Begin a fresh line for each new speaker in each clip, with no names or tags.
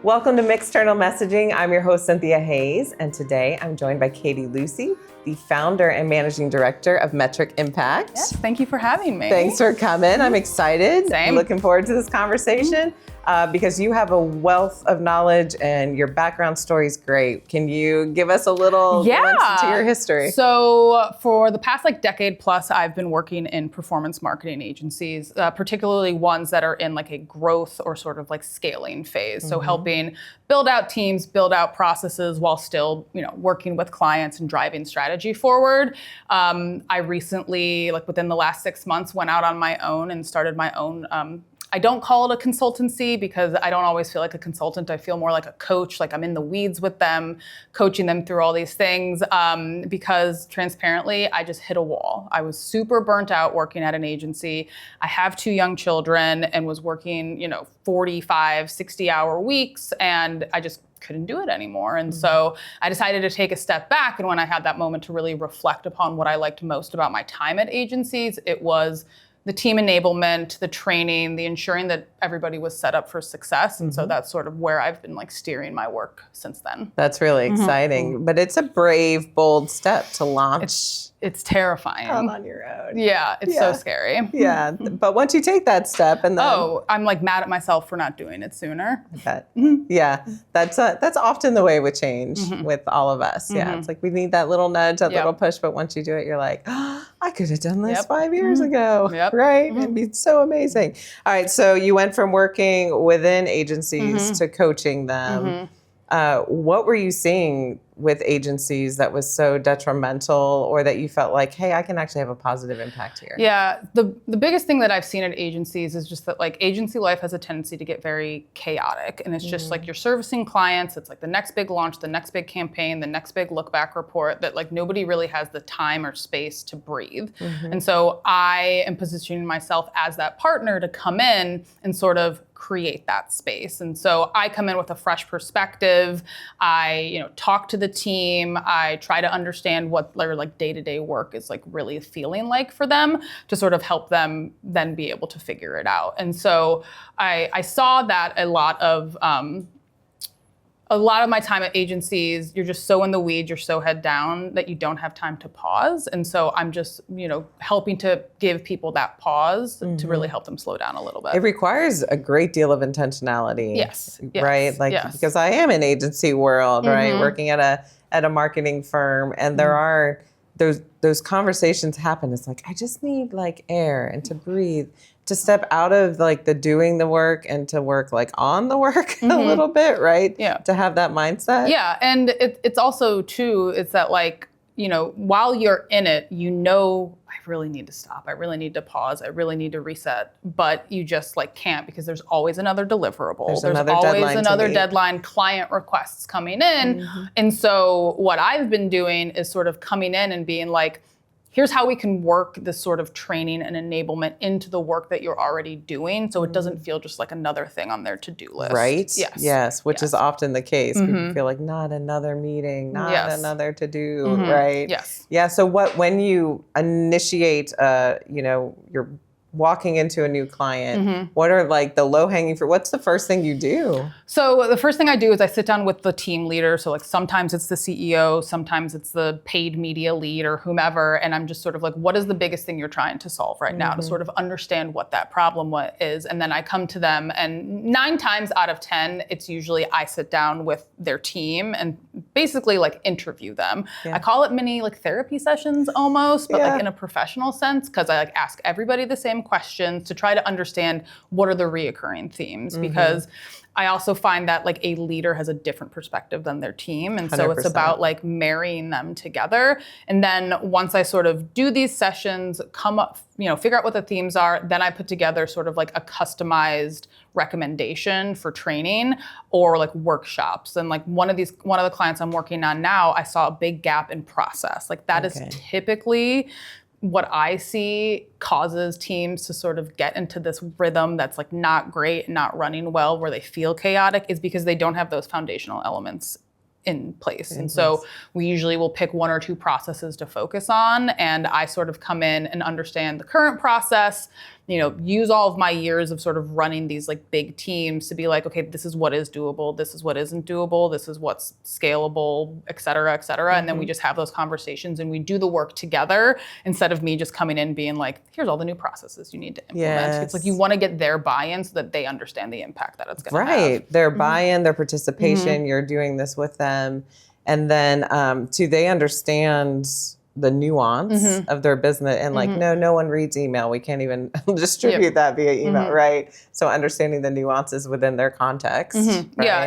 Welcome to Mixternal Messaging. I'm your host, Cynthia Hayes, and today I'm joined by Katy Lucey, the founder and managing director of Metric Impact.
Yes, thank you for having me.
Thanks for coming. I'm excited.
Same.
Looking forward to this conversation because you have a wealth of knowledge and your background story is great. Can you give us a little glimpse into your history?
So for the past decade plus, I've been working in performance marketing agencies, particularly ones that are in a growth or sort of scaling phase. So helping build out teams, build out processes while still, working with clients and driving strategy forward. I recently, within the last 6 months, went out on my own and started my own I don't call it a consultancy because I don't always feel like a consultant. I feel more like a coach, I'm in the weeds with them, coaching them through all these things because transparently, I just hit a wall. I was super burnt out working at an agency. I have 2 young children and was working, 45, 60-hour weeks, and I just couldn't do it anymore. And so I decided to take a step back. And when I had that moment to really reflect upon what I liked most about my time at agencies, it was the team enablement, the training, the ensuring that everybody was set up for success. And so that's sort of where I've been steering my work since then.
That's really exciting, but it's a brave, bold step to launch.
It's terrifying.
All on your own.
Yeah, it's so scary.
Yeah, but once you take that step and then...
Oh, I'm mad at myself for not doing it sooner.
I bet. Yeah, that's often the way with change with all of us. Yeah, it's we need that little nudge, that little push, but once you do it, you're like, oh, I could have done this 5 years ago, right? It'd be so amazing. All right, so you went from working within agencies to coaching them. What were you seeing with agencies that was so detrimental or that you felt like, hey, I can actually have a positive impact here?
Yeah, the biggest thing that I've seen at agencies is just that agency life has a tendency to get very chaotic. And it's just you're servicing clients. It's the next big launch, the next big campaign, the next big look back report that nobody really has the time or space to breathe. And so I am positioning myself as that partner to come in and sort of create that space. And so I come in with a fresh perspective. I, talk to the team. I try to understand what their day-to-day work is really feeling like for them to sort of help them then be able to figure it out. And so I saw that a lot of my time at agencies, you're just so in the weeds, you're so head down that you don't have time to pause. And so I'm just, helping to give people that pause to really help them slow down a little bit.
It requires a great deal of intentionality.
Yes.
Right? Because I am in agency world, right? Working at a marketing firm, and there are those conversations happen. It's I just need air and to breathe, to step out of the doing the work and to work on the work a little bit, right?
Yeah.
To have that mindset.
Yeah, and it's also too, it's that while you're in it, I really need to stop. I really need to pause. I really need to reset. But you just can't because there's always another deliverable. There's always another deadline, client requests coming in. And so what I've been doing is sort of coming in and being here's how we can work this sort of training and enablement into the work that you're already doing so it doesn't feel just another thing on their to-do list.
Right?
Yes.
Which is often the case. People feel not another meeting, not another to-do, right?
Yes.
Yeah, so when you initiate, you're walking into a new client, what are the low-hanging fruit? What's the first thing you do?
So the first thing I do is I sit down with the team leader. So sometimes it's the CEO, sometimes it's the paid media lead or whomever. And I'm just sort of what is the biggest thing you're trying to solve right now to sort of understand what that problem is. And then I come to them, and 9 times out of 10, it's usually I sit down with their team and basically interview them. I call it mini therapy sessions almost, but in a professional sense, because I ask everybody the same questions to try to understand what are the reoccurring themes, because I also find that a leader has a different perspective than their team. And so 100%. It's about marrying them together. And then once I sort of do these sessions, come up, figure out what the themes are, then I put together sort of a customized recommendation for training or workshops. And one of the clients I'm working on now, I saw a big gap in process. That is typically what I see causes teams to sort of get into this rhythm that's not great, not running well, where they feel chaotic, is because they don't have those foundational elements in place. And so we usually will pick 1 or 2 processes to focus on. And I sort of come in and understand the current process, use all of my years of sort of running these like big teams to be like, okay, this is what is doable, this is what isn't doable, this is what's scalable, et cetera, et cetera. And then we just have those conversations and we do the work together instead of me just coming in being like, here's all the new processes you need to implement.
Yes.
It's like you want to get their buy-in so that they understand the impact that it's going to have.
Right. Their buy-in, their participation, you're doing this with them. And then do they understand the nuance of their business and like, no one reads email. We can't even distribute that via email, right? So understanding the nuances within their context. Right?
Yeah,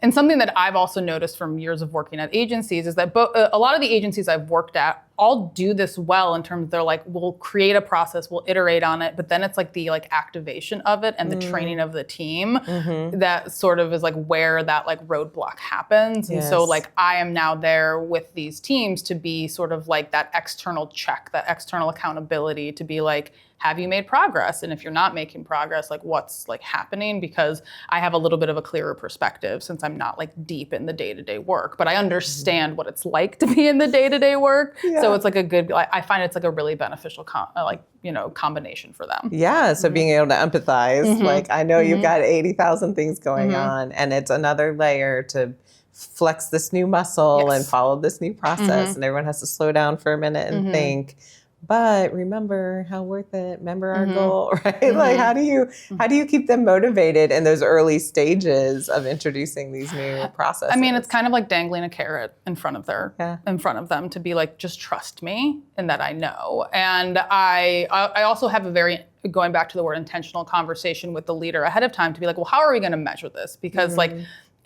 and something that I've also noticed from years of working at agencies is that a lot of the agencies I've worked at all do this well in terms of they're like, we'll create a process, we'll iterate on it, but then it's like the like activation of it and the training of the team that sort of is like where that like roadblock happens. And so like I am now there with these teams to be sort of like that external check, that external accountability to be like, have you made progress? And if you're not making progress, like what's like happening? Because I have a little bit of a clearer perspective since I'm not like deep in the day-to-day work, but I understand what it's like to be in the day-to-day work. So it's like a good, I find it's like a really beneficial combination for them.
Yeah, so being able to empathize, like I know you've got 80,000 things going on and it's another layer to flex this new muscle and follow this new process and everyone has to slow down for a minute and think. But remember how worth it. Remember our goal, right? Like, how do you keep them motivated in those early stages of introducing these new processes?
I mean, it's kind of like dangling a carrot in front of them to be like, just trust me and that I know. And I also have a very, going back to the word intentional, conversation with the leader ahead of time to be like, well, how are we going to measure this? Because like,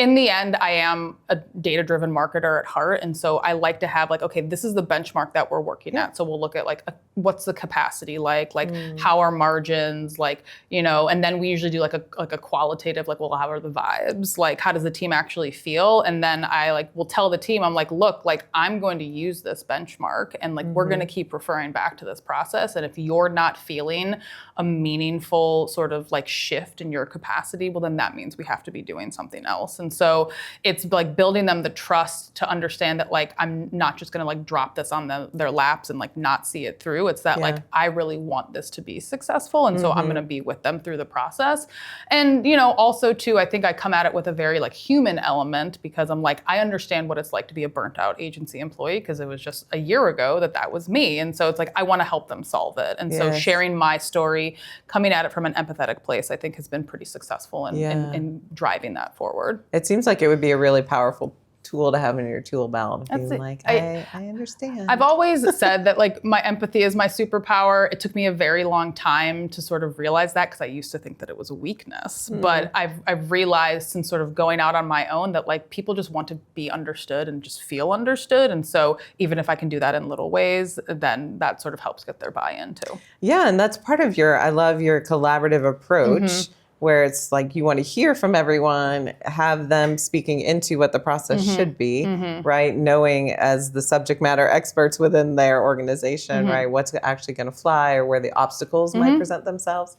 in the end, I am a data-driven marketer at heart. And so I like to have like, okay, this is the benchmark that we're working at. So we'll look at like, what's the capacity like how are margins, like, and then we usually do like a qualitative, like, well, how are the vibes? Like, how does the team actually feel? And then I like, will tell the team, I'm like, look, like I'm going to use this benchmark and like, we're going to keep referring back to this process. And if you're not feeling a meaningful sort of like shift in your capacity, well, then that means we have to be doing something else. And so it's like building them the trust to understand that like, I'm not just going to like drop this on their laps and like not see it through. It's that like, I really want this to be successful. And so I'm going to be with them through the process. And, also too, I think I come at it with a very like human element because I'm like, I understand what it's like to be a burnt out agency employee because it was just a year ago that was me. And so it's like, I want to help them solve it. And so sharing my story, coming at it from an empathetic place, I think has been pretty successful in driving that forward.
It seems like it would be a really powerful tool to have in your tool belt. Being like, I understand.
I've always said that like my empathy is my superpower. It took me a very long time to sort of realize that because I used to think that it was a weakness. But I've realized since sort of going out on my own that like people just want to be understood and just feel understood. And so even if I can do that in little ways, then that sort of helps get their buy-in too.
Yeah, and that's part of I love your collaborative approach. Where it's like you want to hear from everyone, have them speaking into what the process should be, right? Knowing as the subject matter experts within their organization, right? What's actually going to fly or where the obstacles might present themselves.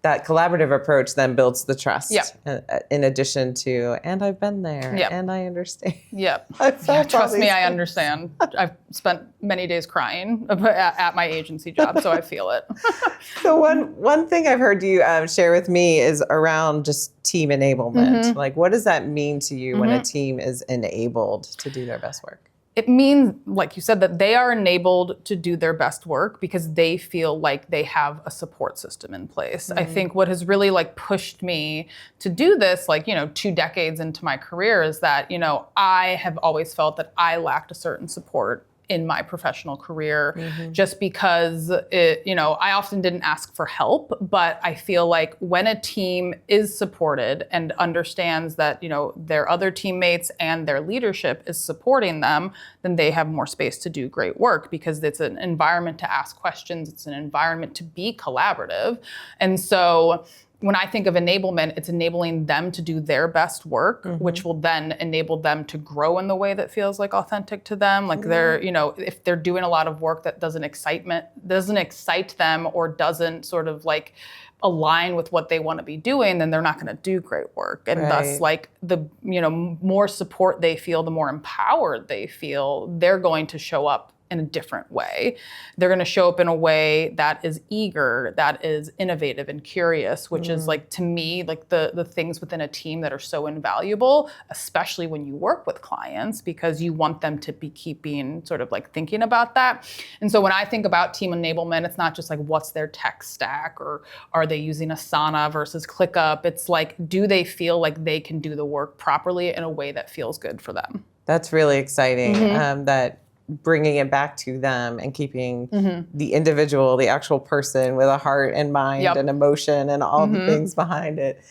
That collaborative approach then builds the trust in addition to, and I've been there and I understand.
Trust me, I understand. I've spent many days crying at my agency job, so I feel it.
So one thing I've heard you share with me is around just team enablement. Like, what does that mean to you when a team is enabled to do their best work?
It means, like you said, that they are enabled to do their best work because they feel like they have a support system in place. I think what has really like pushed me to do this, like, 2 decades into my career is that, I have always felt that I lacked a certain support in my professional career just because I often didn't ask for help, but I feel like when a team is supported and understands that, their other teammates and their leadership is supporting them, then they have more space to do great work because it's an environment to ask questions. It's an environment to be collaborative. And so when I think of enablement, it's enabling them to do their best work, which will then enable them to grow in the way that feels like authentic to them. Like they're, if they're doing a lot of work that doesn't excite them or doesn't sort of like align with what they want to be doing, then they're not going to do great work. And thus, like the, more support they feel, the more empowered they feel, they're going to show up in a different way. They're going to show up in a way that is eager, that is innovative and curious, which is like, to me, like the things within a team that are so invaluable, especially when you work with clients, because you want them to be keeping sort of like thinking about that. And so when I think about team enablement, it's not just like what's their tech stack, or are they using Asana versus ClickUp? It's like, do they feel like they can do the work properly in a way that feels good for them?
That's really exciting, that bringing it back to them and keeping the individual, the actual person with a heart and mind and emotion and all the things behind it,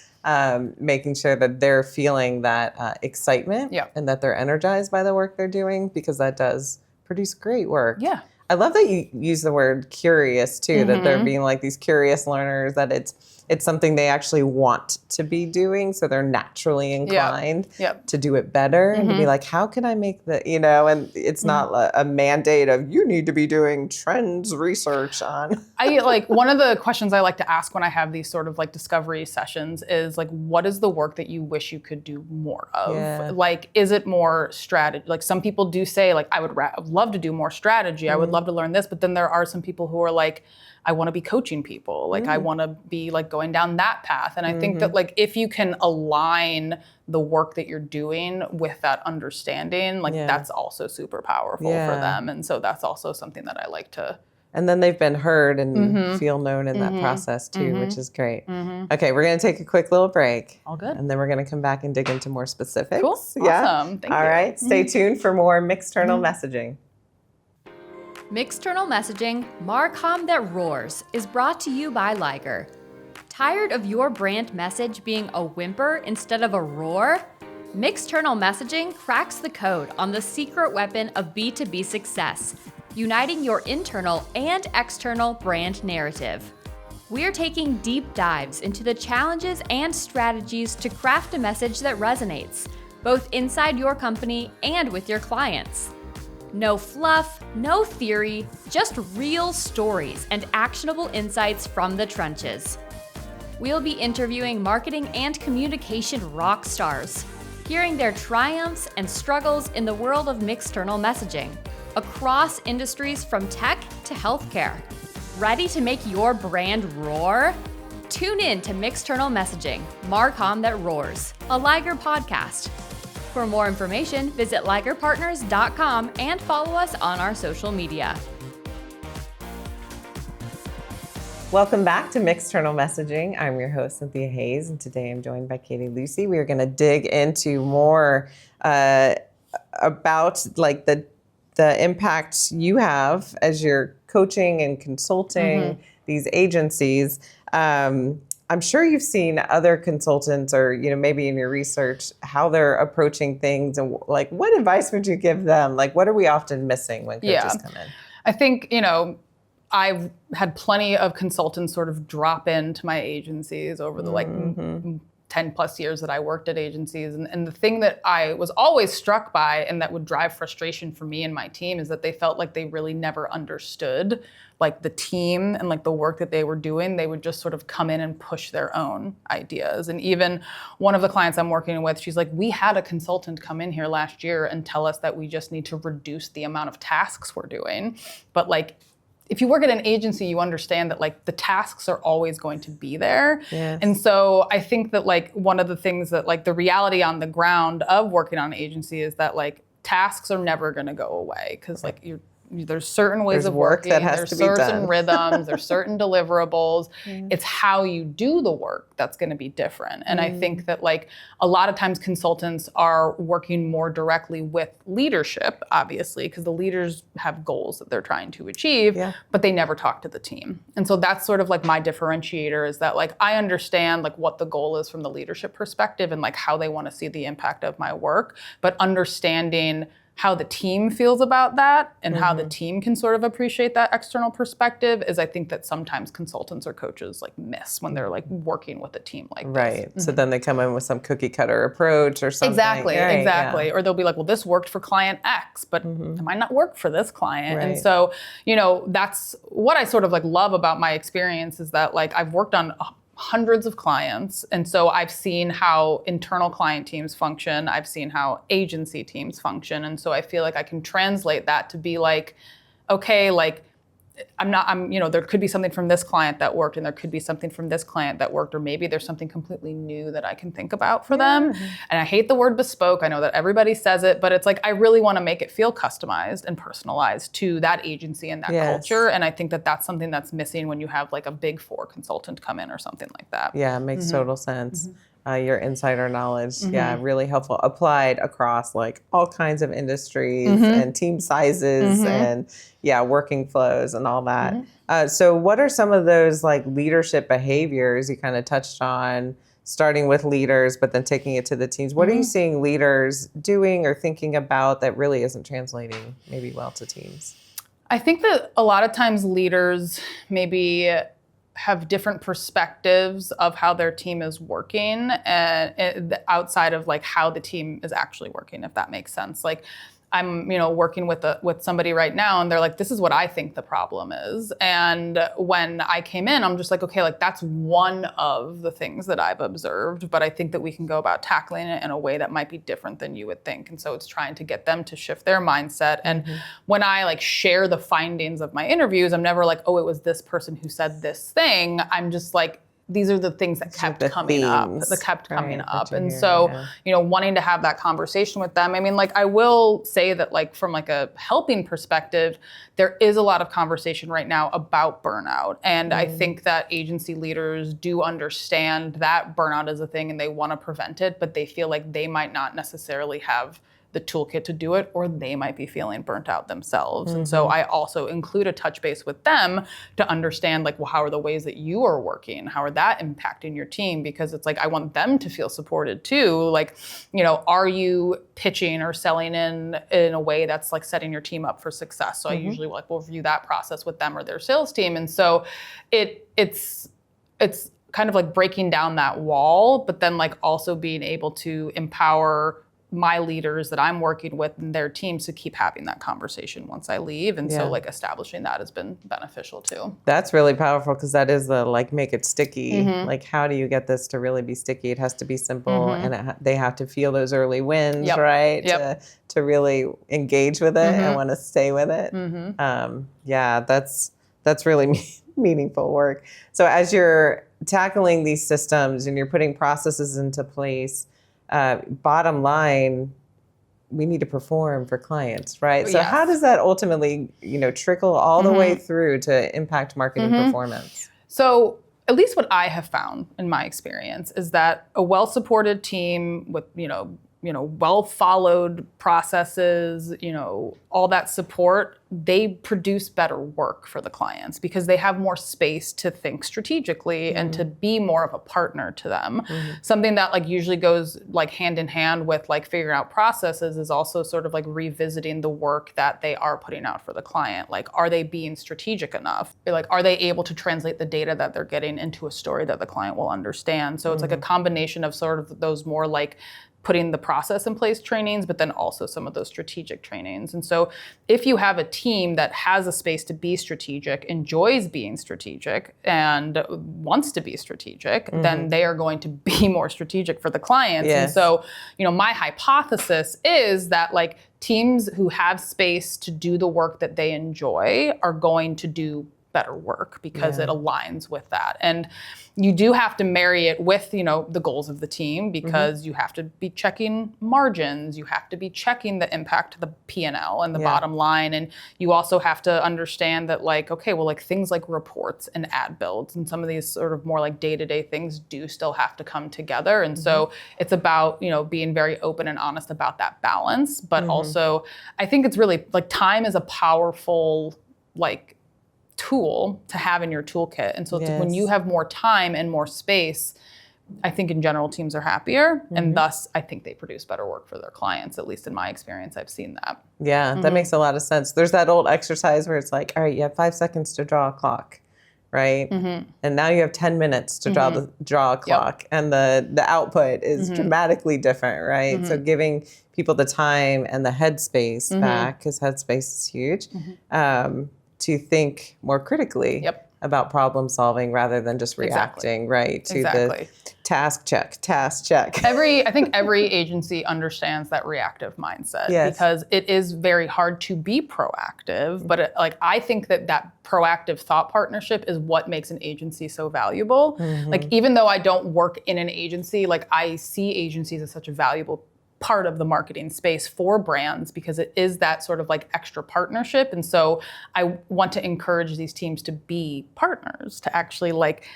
making sure that they're feeling that excitement and that they're energized by the work they're doing, because that does produce great work.
Yeah.
I love that you use the word curious too, that they're being like these curious learners, that it's something they actually want to be doing, so they're naturally inclined to do it better and to be like, how can I make the, and it's not a mandate of you need to be doing trends research on.
I like, one of the questions I like to ask when I have these sort of like discovery sessions is like, what is the work that you wish you could do more of? Yeah. Like, is it more strategy? Like, some people do say like, I would love to do more strategy. I would love to learn this, but then there are some people who are like, I want to be coaching people. Like, I want to be like going down that path. And I think that like, if you can align the work that you're doing with that understanding, like that's also super powerful for them. And so that's also something that I like to.
And then they've been heard and feel known in that process too, which is great. Okay, we're going to take a quick little break.
All good.
And then we're going to come back and dig into more specifics.
Cool. Awesome. Thank you.
All right. Stay tuned for more Mixternal Messaging.
Mixternal Messaging, Marcom That Roars, is brought to you by Liger. Tired of your brand message being a whimper instead of a roar? Mixternal Messaging cracks the code on the secret weapon of B2B success, uniting your internal and external brand narrative. We're taking deep dives into the challenges and strategies to craft a message that resonates, both inside your company and with your clients. No fluff, no theory, just real stories and actionable insights from the trenches. We'll be interviewing marketing and communication rock stars, hearing their triumphs and struggles in the world of mixternal messaging, across industries from tech to healthcare. Ready to make your brand roar? Tune in to Mixternal Messaging, Marcom That Roars, a Liger podcast. For more information, visit ligerpartners.com and follow us on our social media.
Welcome back to Mixternal Messaging. I'm your host, Cynthia Hayes, and today I'm joined by Katy Lucey. We are going to dig into more about like the impact you have as you're coaching and consulting these agencies. I'm sure you've seen other consultants, or maybe in your research, how they're approaching things, and like, what advice would you give them? Like, what are we often missing when coaches come in?
I think I've had plenty of consultants sort of drop into my agencies over the 10 plus years that I worked at agencies. And the thing that I was always struck by, and that would drive frustration for me and my team, is that they felt like they really never understood like the team and like the work that they were doing. They would just sort of come in and push their own ideas. And even one of the clients I'm working with, she's like, we had a consultant come in here last year and tell us that we just need to reduce the amount of tasks we're doing. But like, if you work at an agency, you understand that like the tasks are always going to be there. Yes. And so I think that like one of the things that like the reality on the ground of working on an agency is that like tasks are never going to go away, because like there's certain ways of working,
that has
there's
to be
certain
done.
Rhythms, there's certain deliverables. It's how you do the work that's going to be different. And I think that like a lot of times consultants are working more directly with leadership, obviously, because the leaders have goals that they're trying to achieve, but they never talk to the team. And so that's sort of like my differentiator, is that like I understand like what the goal is from the leadership perspective and like how they want to see the impact of my work, but understanding how the team feels about that and how the team can sort of appreciate that external perspective is, I think, that sometimes consultants or coaches like miss when they're like working with a team like this.
Right. So then they come in with some cookie cutter approach or something.
Exactly.
Yeah.
Or they'll be like, well, this worked for client X, but it might not work for this client. Right. And so, that's what I sort of like love about my experience, is that like I've worked on hundreds of clients. And so I've seen how internal client teams function. I've seen how agency teams function. And so I feel like I can translate that to be like, okay, like there could be something from this client that worked, and there could be something from this client that worked, or maybe there's something completely new that I can think about for them. And I hate the word bespoke. I know that everybody says it, but it's like, I really want to make it feel customized and personalized to that agency and that culture. And I think that that's something that's missing when you have like a Big Four consultant come in or something like that.
Yeah, it makes total sense. Your insider knowledge, really helpful. Applied across like all kinds of industries and team sizes and working flows and all that. So what are some of those like leadership behaviors you kind of touched on, starting with leaders, but then taking it to the teams? What are you seeing leaders doing or thinking about that really isn't translating maybe well to teams?
I think that a lot of times leaders maybe have different perspectives of how their team is working, and outside of like how the team is actually working, if that makes sense. Like, I'm, working with somebody right now, and they're like, this is what I think the problem is. And when I came in, I'm just like, okay, like that's one of the things that I've observed, but I think that we can go about tackling it in a way that might be different than you would think. And so it's trying to get them to shift their mindset. And when I like share the findings of my interviews, I'm never like, oh, it was this person who said this thing. I'm just like, these are the things that kept coming up. And so, wanting to have that conversation with them. I mean, like, I will say that, like, from like a helping perspective, there is a lot of conversation right now about burnout. And I think that agency leaders do understand that burnout is a thing and they want to prevent it, but they feel like they might not necessarily have the toolkit to do it, or they might be feeling burnt out themselves. And so I also include a touch base with them to understand, like, well, how are the ways that you are working? How are that impacting your team? Because it's like, I want them to feel supported too. Like, are you pitching or selling in a way that's like setting your team up for success? So I usually will review that process with them or their sales team. And so it's kind of like breaking down that wall, but then like also being able to empower my leaders that I'm working with and their teams to keep having that conversation once I leave. And so like establishing that has been beneficial too.
That's really powerful, because that is the like make it sticky. Like, how do you get this to really be sticky? It has to be simple, and they have to feel those early wins, right? To really engage with it and want to stay with it. That's really meaningful work. So as you're tackling these systems and you're putting processes into place, bottom line, we need to perform for clients, right? So how does that ultimately, trickle all the way through to impact marketing performance?
So at least what I have found in my experience is that a well-supported team with, well-followed processes, all that support, they produce better work for the clients because they have more space to think strategically and to be more of a partner to them. Something that like usually goes like hand in hand with like figuring out processes is also sort of like revisiting the work that they are putting out for the client. Like, are they being strategic enough? Like, are they able to translate the data that they're getting into a story that the client will understand? So it's like a combination of sort of those more like putting the process in place trainings, but then also some of those strategic trainings. And so if you have a team that has a space to be strategic, enjoys being strategic, and wants to be strategic, then they are going to be more strategic for the clients. And so, my hypothesis is that like teams who have space to do the work that they enjoy are going to do better work because it aligns with that. And you do have to marry it with, the goals of the team, because you have to be checking margins. You have to be checking the impact to the P&L and the bottom line. And you also have to understand that like, okay, well, like things like reports and ad builds and some of these sort of more like day-to-day things do still have to come together. And so it's about, being very open and honest about that balance. But also I think it's really like time is a powerful like tool to have in your toolkit. And so it's when you have more time and more space, I think in general teams are happier, and thus I think they produce better work for their clients. At least in my experience, I've seen that.
Yeah, that makes a lot of sense. There's that old exercise where it's like, all right, you have 5 seconds to draw a clock, right? And now you have 10 minutes to draw a clock, and the output is dramatically different, right? So giving people the time and the headspace back, because headspace is huge, to think more critically about problem solving rather than just reacting, right? To the task check.
I think every agency understands that reactive mindset because it is very hard to be proactive. But I think that proactive thought partnership is what makes an agency so valuable. Like, even though I don't work in an agency, like, I see agencies as such a valuable part of the marketing space for brands because it is that sort of like extra partnership. And so I want to encourage these teams to be partners, to actually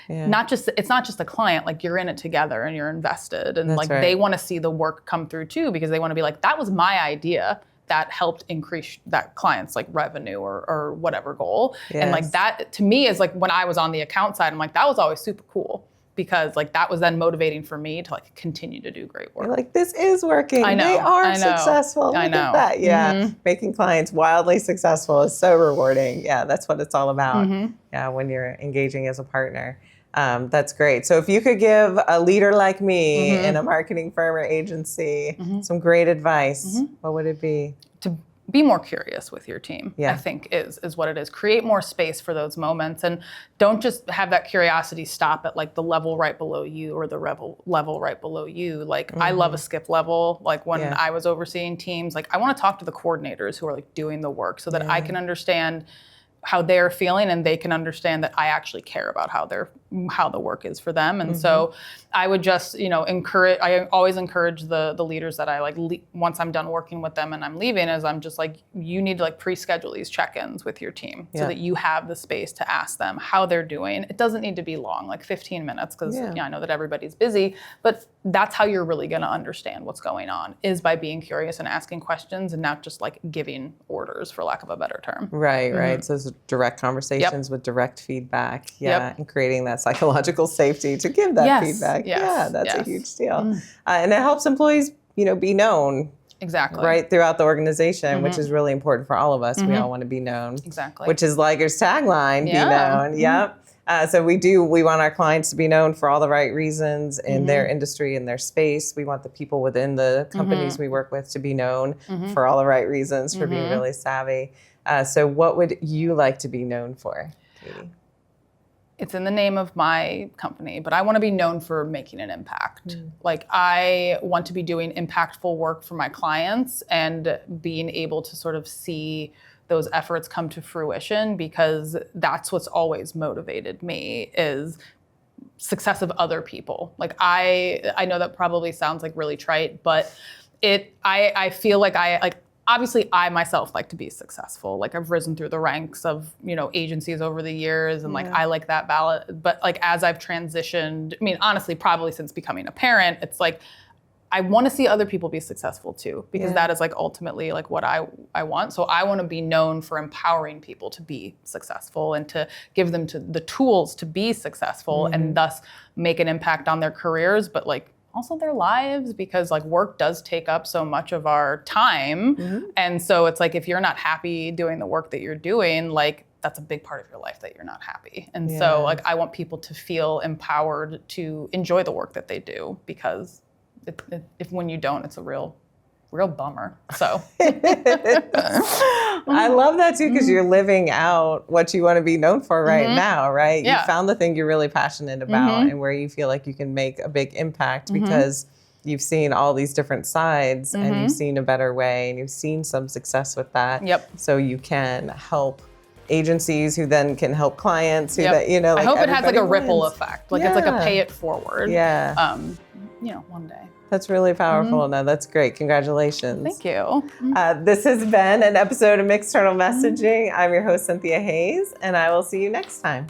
it's not just a client, like, you're in it together and you're invested, and they want to see the work come through too, because they want to be like, that was my idea that helped increase that client's like revenue or whatever goal. And like, that to me is like, when I was on the account side, I'm like, that was always super cool. Because like, that was then motivating for me to like continue to do great work.
You're like, this is working. I know. They are successful. Look at that. Yeah. Making clients wildly successful is so rewarding. Yeah, that's what it's all about. Yeah, when you're engaging as a partner. That's great. So if you could give a leader like me in a marketing firm or agency some great advice, what would it be?
To be more curious with your team, I think is what it is. Create more space for those moments, and don't just have that curiosity stop at like the level right below you or the level right below you. Like, I love a skip level. Like, when I was overseeing teams, like, I want to talk to the coordinators who are like doing the work so that I can understand how they're feeling, and they can understand that I actually care about how the work is for them. And so I would just, I always encourage the leaders that I like, once I'm done working with them and I'm leaving, is I'm just like, you need to like pre-schedule these check-ins with your team so that you have the space to ask them how they're doing. It doesn't need to be long, like 15 minutes, because I know that everybody's busy, but that's how you're really going to understand what's going on, is by being curious and asking questions, and not just like giving orders, for lack of a better term.
Right. So it's direct conversations with direct feedback. And creating that psychological safety to give that feedback. That's a huge deal. And it helps employees, be known.
Exactly.
Right throughout the organization, which is really important for all of us. We all want to be known.
Exactly.
Which is Liger's tagline, be known. So we want our clients to be known for all the right reasons in their industry, in their space. We want the people within the companies we work with to be known for all the right reasons, for being really savvy. So what would you like to be known for, Katy?
It's in the name of my company, but I want to be known for making an impact. Like, I want to be doing impactful work for my clients and being able to sort of see those efforts come to fruition, because that's what's always motivated me, is success of other people. Like, I know that probably sounds like really trite, but I feel like obviously, I myself like to be successful. Like, I've risen through the ranks of, agencies over the years, and like, I like that ballot. But like, as I've transitioned, I mean, honestly, probably since becoming a parent, it's like, I want to see other people be successful too, because that is like ultimately like what I want. So I want to be known for empowering people to be successful and to give them the tools to be successful, and thus make an impact on their careers, but like, also their lives, because like, work does take up so much of our time. And so it's like, if you're not happy doing the work that you're doing, like, that's a big part of your life that you're not happy. And so like, I want people to feel empowered to enjoy the work that they do, because if when you don't, it's a real bummer. So
I love that too, because you're living out what you want to be known for right now, right? You found the thing you're really passionate about and where you feel like you can make a big impact, because you've seen all these different sides and you've seen a better way, and you've seen some success with that. So you can help agencies, who then can help clients, who that, like,
I hope it has like a ripple
wins.
Effect. Like, it's like a pay it forward. One day.
That's really powerful. No, that's great. Congratulations.
Thank you.
This has been an episode of Mixternal Messaging. I'm your host, Cynthia Hayes, and I will see you next time.